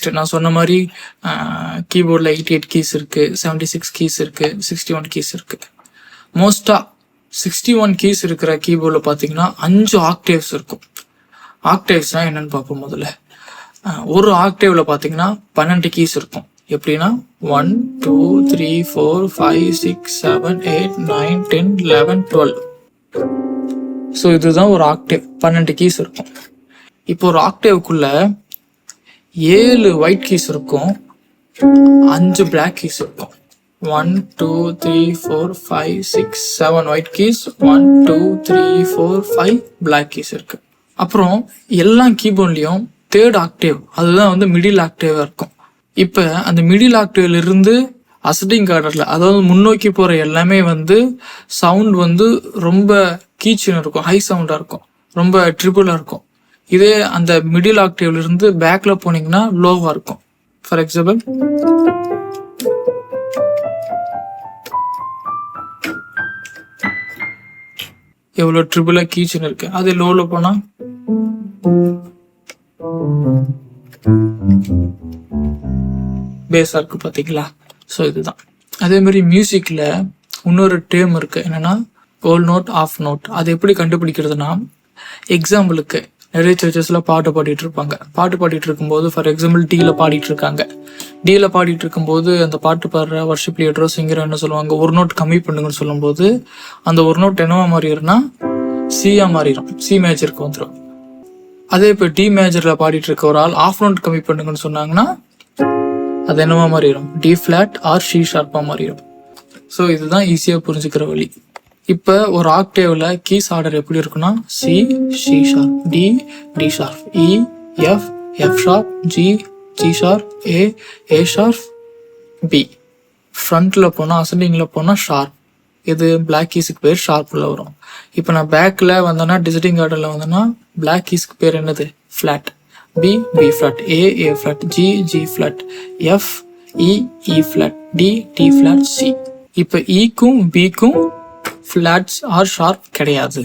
Next நான் சொன்ன மாதிரி கீபோர்டில் 88 கீஸ் இருக்குது, 76 கீஸ் இருக்குது, 61 கீஸ் இருக்குது. மோஸ்ட்டாக 61 கீஸ் இருக்கிற கீபோர்டில் பார்த்தீங்கன்னா 5 ஆக்டேவ்ஸ் இருக்கும். ஆக்டேவ்ஸ்னால் என்னென்னு பார்ப்போம். முதல்ல ஒரு ஆக்டேவில் பார்த்தீங்கன்னா 12 கீஸ் இருக்கும். எப்படின்னா 1 2 3 4 5 6 7 8 9 10 11 12. ஸோ இதுதான் ஒரு ஆக்டேவ். 12 கீஸ் இருக்கும். இப்போ ஒரு ஆக்டேவுக்குள்ள 7 ஒயிட் கீஸ் இருக்கும், 5 பிளாக் கீஸ் இருக்கும். 1 2 3 4 5 6 7 ஒயிட் கீஸ், 1 2 3 4 5 பிளாக் கீஸ் இருக்கு. அப்புறம் எல்லா கீபோர்ட்லயும் 3rd ஆக்டேவ், அதுதான் வந்து மிடில் ஆக்டேவா இருக்கும். இப்போ அந்த மிடில் ஆக்டேவ்ல இருந்து அசெண்டிங் ஆர்டர்ல, அதாவது முன்னோக்கி போற எல்லாமே வந்து சவுண்ட் வந்து ரொம்ப கீச்சுன்னு இருக்கும், ஹை சவுண்டா இருக்கும், ரொம்ப ட்ரிபிளா இருக்கும். இதே அந்த மிடில் ஆக்டேவ்ல இருந்து பேக்ல போனீங்கன்னா லோவா இருக்கும். ஃபார் எக்ஸாம்பிள் எவ்வளோ ட்ரிபிளா கீச்சுன்னு இருக்கு. அதே லோல போனா பேஸா இருக்கு, பாத்தீங்களா? ஸோ இதுதான். அதே மாதிரி மியூசிக்ல இன்னொரு டேர்ம் இருக்கு, என்னன்னா ஹோல் நோட், ஆஃப் நோட். அது எப்படி கண்டுபிடிக்கிறதுனா, எக்ஸாம்பிளுக்கு நிறைய சர்ச்சஸ்ல பாட்டு பாடிட்டு இருப்பாங்க. பாட்டு பாடிட்டு இருக்கும்போது ஃபார் எக்ஸாம்பிள் டீல பாடிட்டு இருக்காங்க. டீல பாடிட்டு இருக்கும்போது அந்த பாட்டு பாடுற வர்ஷிப் லீடரோ சிங்கரோ என்ன சொல்லுவாங்க, ஒரு நோட் கம்மி பண்ணுங்கன்னு சொல்லும்போது அந்த ஒரு நோட் என்னவா மாறிடும்னா சியா மாறிடும், சி மேஜருக்கு வந்துடும். அதே இப்போ டி மேஜர்ல பாடிட்டு இருக்க ஒரு ஆள் ஆஃப் நோட் கம்மி பண்ணுங்கன்னு சொன்னாங்கன்னா அது என்னவா மாறிடும், டி ஃபிளாட் ஆர் சி ஷார்ப்பா மாறிடும். ஸோ இதுதான் ஈஸியா புரிஞ்சுக்கிற வழி. இப்போ ஒரு ஆக்டேவ்ல கீஸ் ஆர்டர் எப்படி இருக்குன்னா C, C sharp, D, D sharp, E, F, F sharp, G, G sharp, A, A sharp, B. ஃப்ரண்ட்ல போனால் அசெண்டிங்ல போனால் ஷார்ப். இது பிளாக் கீஸுக்கு பேர் ஷார்ப்ல வரும். இப்போ நான் பேக்கில் வந்தேன்னா டிசிட்டிங் ஆர்டரில் வந்தேன்னா பிளாக் கீஸுக்கு பேர் என்னது, flat. B, B flat, A, A flat, G, G flat, F, E, E flat, D, D flat, C. இப்போ இக்கும் பிக்கும் ஃப்ளாட்ஸ் ஆர் ஷார்ப் கிடையாது.